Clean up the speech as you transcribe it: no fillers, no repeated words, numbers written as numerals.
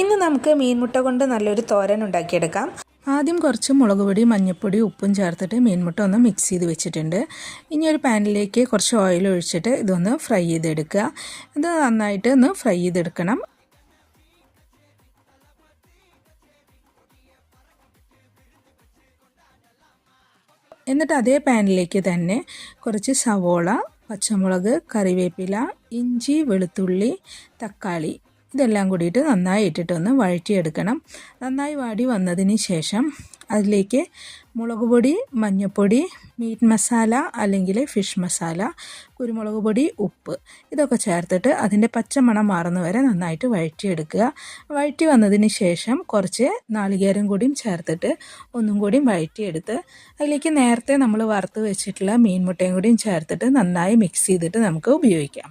ഇന്ന് നമുക്ക് മീൻമുട്ട കൊണ്ട് നല്ലൊരു തോരൻ ഉണ്ടാക്കിയെടുക്കാം. ആദ്യം കുറച്ച് മുളക് പൊടി, മഞ്ഞൾപ്പൊടി, ഉപ്പും ചേർത്തിട്ട് മീൻമുട്ട ഒന്ന് മിക്സ് ചെയ്ത് വെച്ചിട്ടുണ്ട്. ഇനി ഒരു പാനിലേക്ക് കുറച്ച് ഓയിൽ ഒഴിച്ചിട്ട് ഇതൊന്ന് ഫ്രൈ ചെയ്തെടുക്കുക. ഇത് നന്നായിട്ട് ഒന്ന് ഫ്രൈ ചെയ്തെടുക്കണം. എന്നിട്ട് അതേ പാനിലേക്ക് തന്നെ കുറച്ച് സവോള, പച്ചമുളക്, കറിവേപ്പില, ഇഞ്ചി, വെളുത്തുള്ളി, തക്കാളി ഇതെല്ലാം കൂടിയിട്ട് നന്നായി ഇട്ടിട്ടൊന്ന് വഴറ്റിയെടുക്കണം. നന്നായി വാടി വന്നതിന് ശേഷം അതിലേക്ക് മുളക് പൊടി, മഞ്ഞൾപ്പൊടി, മീറ്റ് മസാല അല്ലെങ്കിൽ ഫിഷ് മസാല, കുരുമുളക് പൊടി, ഉപ്പ് ഇതൊക്കെ ചേർത്തിട്ട് അതിൻ്റെ പച്ചമണം മാറുന്ന വരെ നന്നായിട്ട് വഴറ്റിയെടുക്കുക. വഴറ്റി വന്നതിന് ശേഷം കുറച്ച് നാളികേരം കൂടിയും ചേർത്തിട്ട് ഒന്നും കൂടിയും വഴറ്റിയെടുത്ത് അതിലേക്ക് നേരത്തെ നമ്മൾ വറുത്ത് വെച്ചിട്ടുള്ള മീൻമുട്ടയും കൂടിയും ചേർത്തിട്ട് നന്നായി മിക്സ് ചെയ്തിട്ട് നമുക്ക് ഉപയോഗിക്കാം.